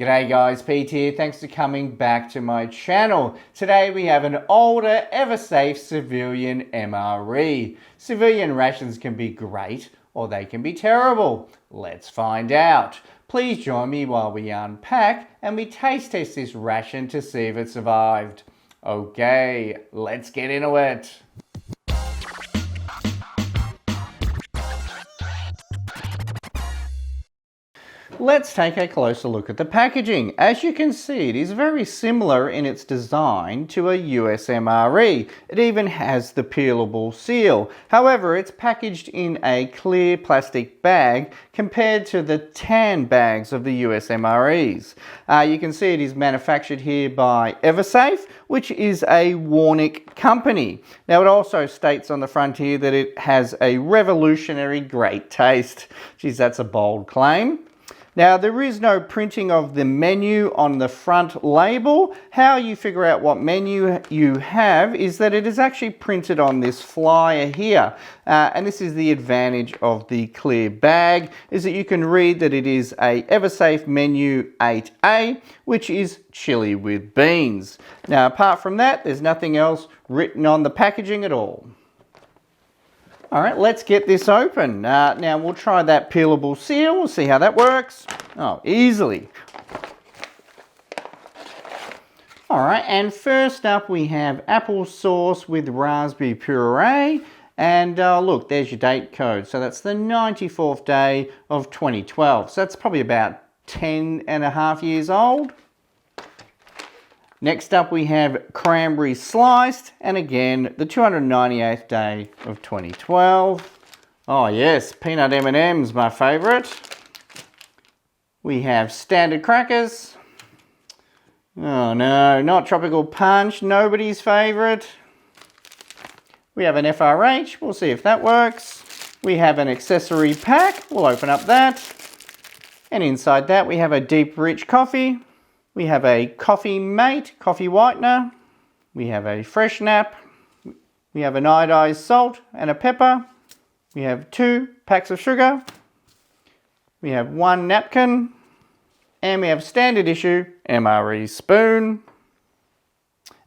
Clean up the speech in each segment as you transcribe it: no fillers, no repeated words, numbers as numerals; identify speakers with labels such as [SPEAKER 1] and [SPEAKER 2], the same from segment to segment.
[SPEAKER 1] G'day guys, Pete here. Thanks for coming back to my channel. Today we have an older Eversafe Civilian MRE. Civilian rations can be great or they can be terrible. Let's find out. Please join me while we unpack and we taste test this ration to see if it survived. Okay, let's get into it. Let's take a closer look at the packaging. As you can see, it is very similar in its design to a US MRE. It even has the peelable seal. However, it's packaged in a clear plastic bag compared to the tan bags of the US MREs. You can see it is manufactured here by Eversafe, which is a Warnick company. Now, it also states on the front here that it has a revolutionary great taste. Geez, that's a bold claim. Now, there is no printing of the menu on the front label. How you figure out what menu you have is that it is actually printed on this flyer here. And this is the advantage of the clear bag, is that you can read that it is a Eversafe menu 8A, which is chili with beans. Now, apart from that, there's nothing else written on the packaging at all. All right, let's get this open. Now we'll try that peelable seal. We'll see how that works. Oh, easily. All right, and first up we have applesauce with raspberry puree. And look, there's your date code. So that's the 94th day of 2012. So that's probably about 10 and a half years old. Next up we have cranberry sliced, and again the 298th day of 2012. Oh yes, peanut M&Ms, my favourite. We have standard crackers. Oh no, not tropical punch, nobody's favourite. We have an FRH, we'll see if that works. We have an accessory pack, we'll open up that. And inside that we have a deep rich coffee. We have a Coffee Mate coffee whitener. We have a fresh nap. We have an iodized salt and a pepper. We have 2 packs of sugar. We have 1 napkin. And we have standard issue MRE spoon.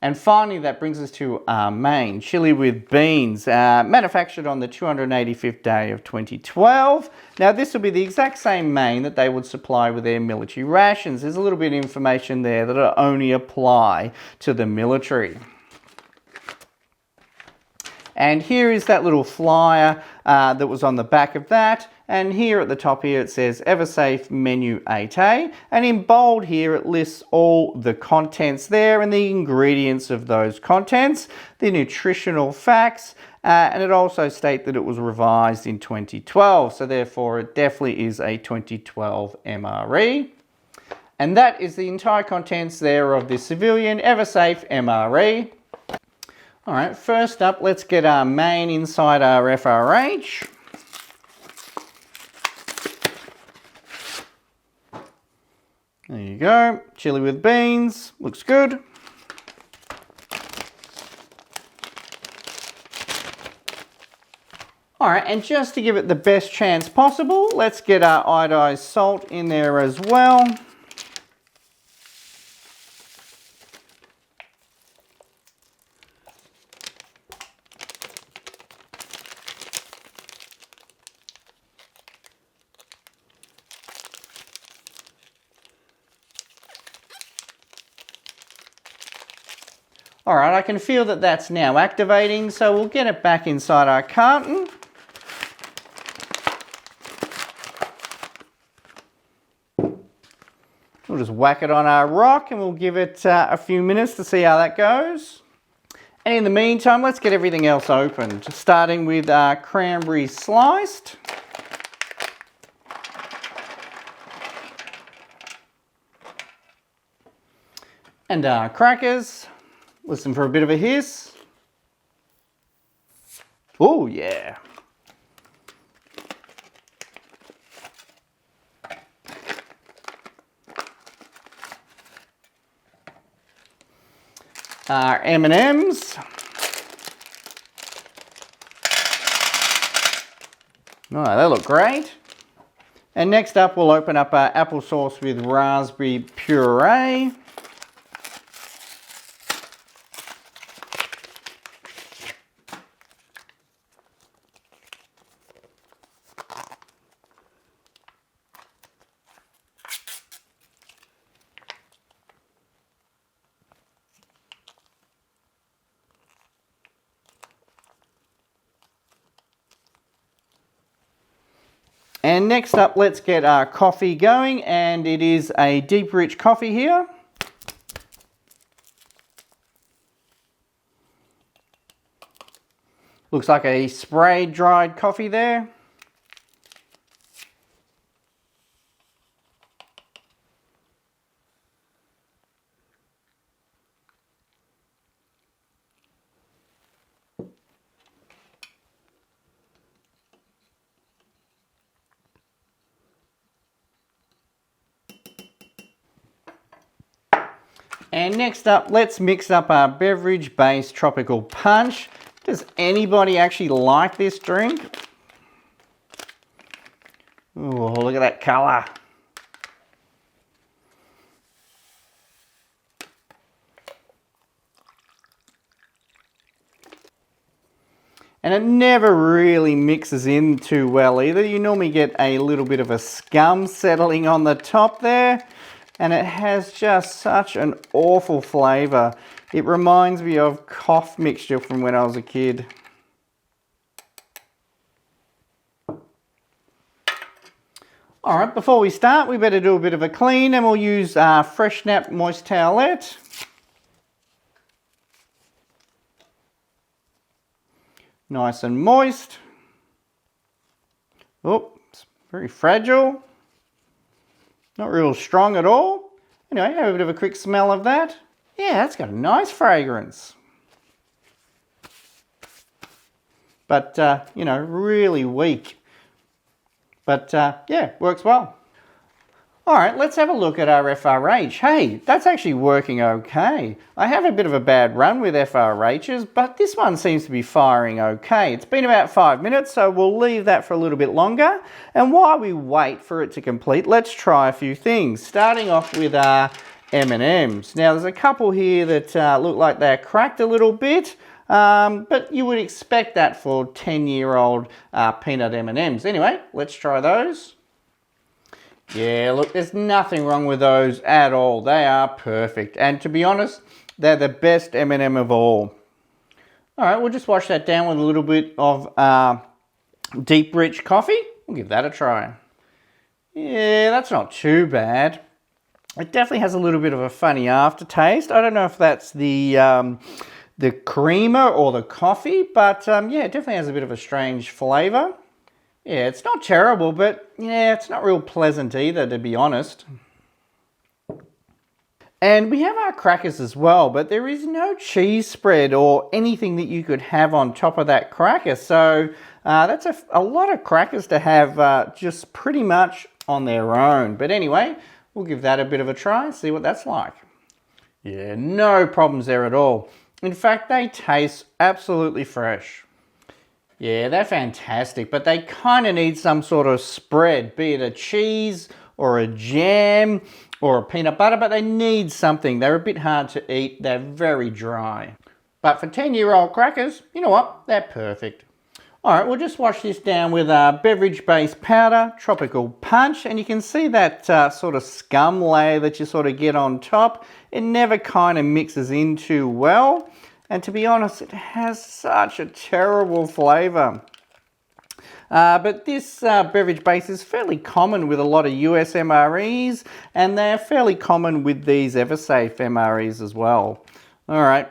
[SPEAKER 1] And finally, that brings us to our main, chili with beans, manufactured on the 285th day of 2012. Now, this will be the exact same main that they would supply with their military rations. There's a little bit of information there that'll only apply to the military. And here is that little flyer that was on the back of that. And here at the top here it says Eversafe Menu 8A. And in bold here it lists all the contents there and the ingredients of those contents, the nutritional facts, and it also states that it was revised in 2012. So therefore it definitely is a 2012 MRE. And that is the entire contents there of the Civilian Eversafe MRE. All right, first up, let's get our main inside our FRH. There you go, chili with beans, looks good. All right, and just to give it the best chance possible, let's get our iodized salt in there as well. All right, I can feel that that's now activating, so we'll get it back inside our carton. We'll just whack it on our rock and we'll give it a few minutes to see how that goes. And in the meantime, let's get everything else opened, starting with our cranberry sliced. And our crackers. Listen for a bit of a hiss. Oh, yeah. Our M&Ms. Oh, they look great. And next up, we'll open up our applesauce with raspberry puree. And next up, let's get our coffee going, and it is a deep rich coffee here. Looks like a spray dried coffee there. And next up, let's mix up our beverage-based tropical punch. Does anybody actually like this drink? Oh, look at that colour. And it never really mixes in too well either. You normally get a little bit of a scum settling on the top there. And it has just such an awful flavour. It reminds me of cough mixture from when I was a kid. Alright, before we start, we better do a bit of a clean, and we'll use our Fresh Nap Moist Towelette. Nice and moist. Oops, very fragile. Not real strong at all. Anyway, have a bit of a quick smell of that. Yeah, that's got a nice fragrance. But, you know, really weak. But, yeah, works well. Alright, let's have a look at our FRH. Hey, that's actually working okay. I have a bit of a bad run with FRHs, but this one seems to be firing okay. It's been about 5 minutes, so we'll leave that for a little bit longer. And while we wait for it to complete, let's try a few things. Starting off with our M&Ms. Now, there's a couple here that look like they're cracked a little bit, but you would expect that for 10-year-old peanut M&Ms. Anyway, let's try those. Yeah, look, there's nothing wrong with those at all. They are perfect. And to be honest, they're the best M&M of all. Alright, we'll just wash that down with a little bit of deep rich coffee. We'll give that a try. Yeah, that's not too bad. It definitely has a little bit of a funny aftertaste. I don't know if that's the creamer or the coffee, but yeah, it definitely has a bit of a strange flavour. Yeah, it's not terrible, but yeah, it's not real pleasant either, to be honest. And we have our crackers as well, but there is no cheese spread or anything that you could have on top of that cracker. So that's a lot of crackers to have just pretty much on their own. But anyway, we'll give that a bit of a try and see what that's like. Yeah, no problems there at all. In fact, they taste absolutely fresh. Yeah, they're fantastic, but they kind of need some sort of spread, be it a cheese or a jam or a peanut butter, but they need something. They're a bit hard to eat. They're very dry. But for 10-year-old crackers, you know what? They're perfect. All right, we'll just wash this down with a beverage-based powder, tropical punch, and you can see that sort of scum layer that you sort of get on top. It never kind of mixes in too well. And to be honest, it has such a terrible flavour. But this beverage base is fairly common with a lot of US MREs, and they're fairly common with these Eversafe MREs as well. All right,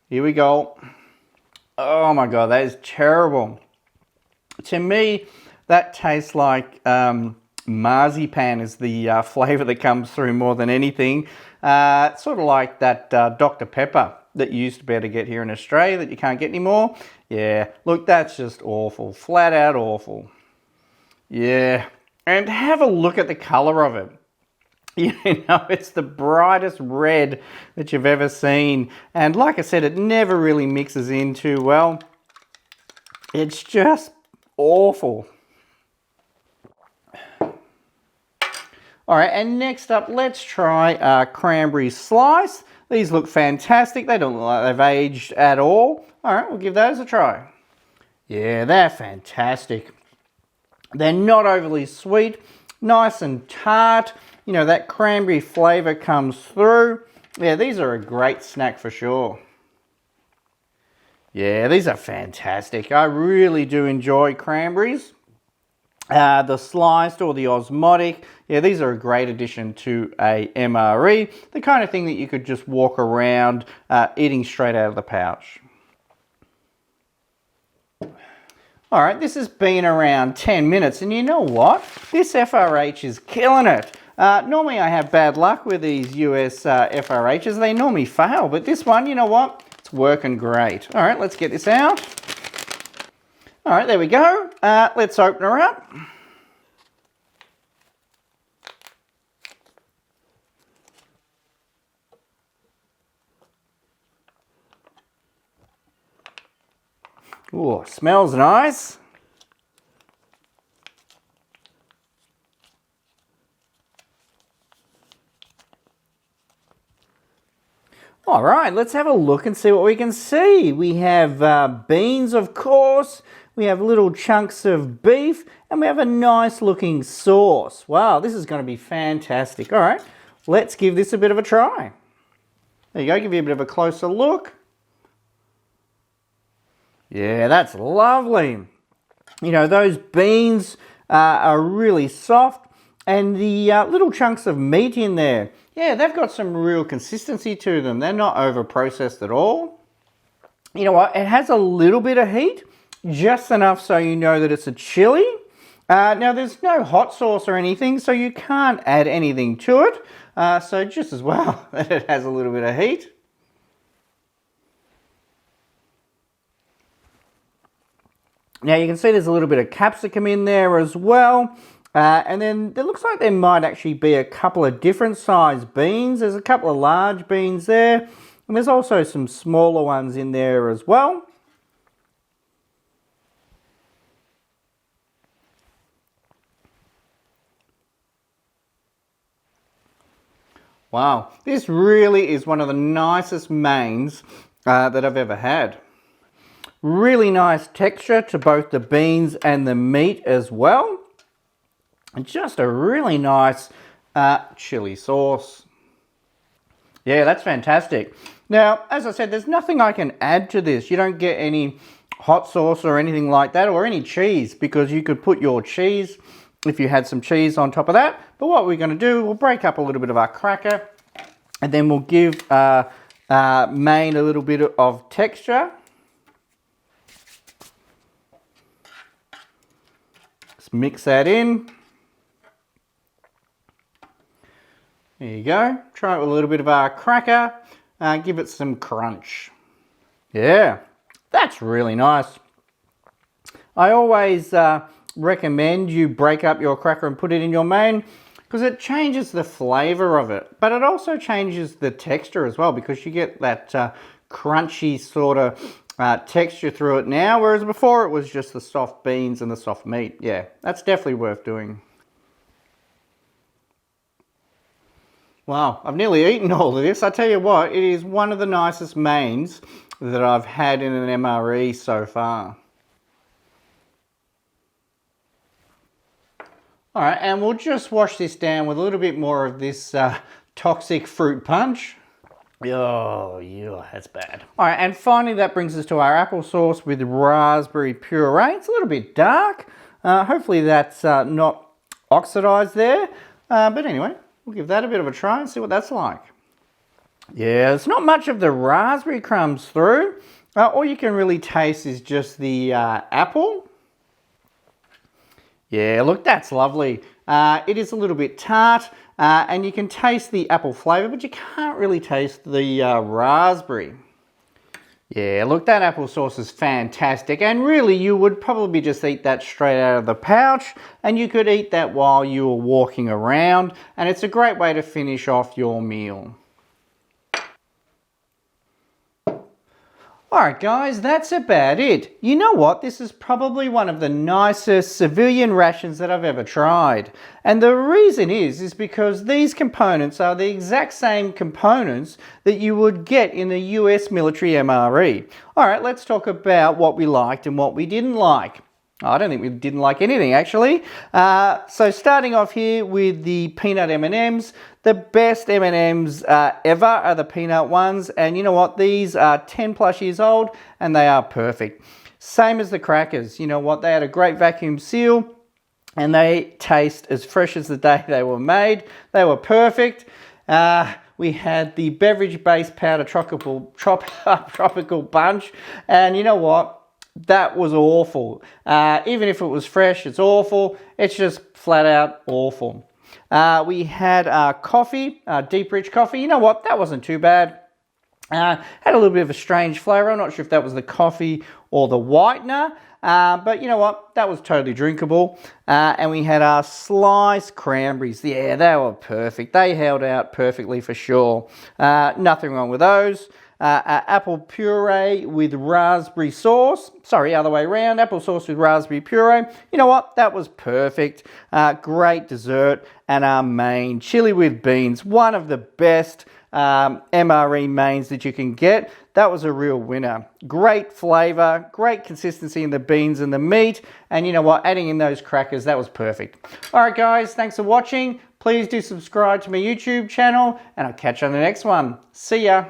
[SPEAKER 1] here we go. Oh my God, that is terrible. To me, that tastes like marzipan is the flavour that comes through more than anything. It's sort of like that Dr. Pepper that you used to be able to get here in Australia that you can't get anymore. Yeah, look, that's just awful. Flat out awful. Yeah, and have a look at the colour of it. You know, it's the brightest red that you've ever seen. And like I said, it never really mixes in too well. It's just awful. All right, and next up, let's try cranberry slice. These look fantastic. They don't look like they've aged at all. All right, we'll give those a try. Yeah, they're fantastic. They're not overly sweet, nice and tart. You know, that cranberry flavour comes through. Yeah, these are a great snack for sure. Yeah, these are fantastic. I really do enjoy cranberries. The sliced or the osmotic, yeah, these are a great addition to a MRE. The kind of thing that you could just walk around eating straight out of the pouch. All right, this has been around 10 minutes, and you know what? This FRH is killing it. Normally I have bad luck with these US FRHs. They normally fail, but this one, you know what? It's working great. All right, let's get this out. All right, there we go. Let's open her up. Oh, smells nice. All right, let's have a look and see what we can see. We have beans, of course. We have little chunks of beef, and we have a nice looking sauce. Wow, this is going to be fantastic. All right, let's give this a bit of a try. There you go, give you a bit of a closer look. Yeah, that's lovely. You know, those beans are really soft, and the little chunks of meat in there, yeah, they've got some real consistency to them. They're not over-processed at all. You know what, it has a little bit of heat, just enough so you know that it's a chili. Now, there's no hot sauce or anything, so you can't add anything to it. So just as well that it has a little bit of heat. Now you can see there's a little bit of capsicum in there as well. And then it looks like there might actually be a couple of different sized beans. There's a couple of large beans there. And there's also some smaller ones in there as well. Wow, this really is one of the nicest mains that I've ever had. Really nice texture to both the beans and the meat as well. And just a really nice chili sauce. Yeah, that's fantastic. Now, as I said, there's nothing I can add to this. You don't get any hot sauce or anything like that, or any cheese, because you could put your cheese, if you had some cheese on top of that. But what we're going to do, we'll break up a little bit of our cracker, and then we'll give main a little bit of texture. Let's mix that in. There you go. Try it with a little bit of our cracker. Give it some crunch. Yeah, that's really nice. I always recommend you break up your cracker and put it in your main, because it changes the flavour of it. But it also changes the texture as well, because you get that crunchy sort of texture through it now, whereas before it was just the soft beans and the soft meat. Yeah, that's definitely worth doing. Wow, I've nearly eaten all of this. I tell you what, it is one of the nicest mains that I've had in an MRE so far. All right, and we'll just wash this down with a little bit more of this toxic fruit punch. Oh, yeah, that's bad. All right, and finally that brings us to our applesauce with raspberry puree. It's a little bit dark. Hopefully that's not oxidized there. But anyway, we'll give that a bit of a try and see what that's like. Yeah, there's not much of the raspberry crumbs through. All you can really taste is just the apple. Yeah, look, that's lovely. It is a little bit tart, and you can taste the apple flavour, but you can't really taste the raspberry. Yeah, look, that applesauce is fantastic, and really you would probably just eat that straight out of the pouch, and you could eat that while you were walking around, and it's a great way to finish off your meal. Alright guys, that's about it. You know what? This is probably one of the nicest civilian rations that I've ever tried. And the reason is because these components are the exact same components that you would get in the US military MRE. Alright, let's talk about what we liked and what we didn't like. I don't think we didn't like anything actually. So starting off here with the peanut M&Ms, the best M&Ms ever are the peanut ones, and you know what, these are 10 plus years old and they are perfect. Same as the crackers, you know what, they had a great vacuum seal and they taste as fresh as the day they were made. They were perfect. We had the beverage-based powder tropical punch, and you know what? That was awful. Even if it was fresh, it's awful. It's just flat out awful. We had coffee, deep rich coffee. You know what? That wasn't too bad. Had a little bit of a strange flavour. I'm not sure if that was the coffee or the whitener. But you know what? That was totally drinkable. And we had our sliced cranberries. Yeah, they were perfect. They held out perfectly for sure. Nothing wrong with those. Apple puree with raspberry sauce. Sorry, other way around. Apple sauce with raspberry puree. You know what? That was perfect. Great dessert. And our main, chili with beans. One of the best MRE mains that you can get. That was a real winner. Great flavour, great consistency in the beans and the meat. And you know what? Adding in those crackers, that was perfect. Alright guys, thanks for watching. Please do subscribe to my YouTube channel and I'll catch you on the next one. See ya.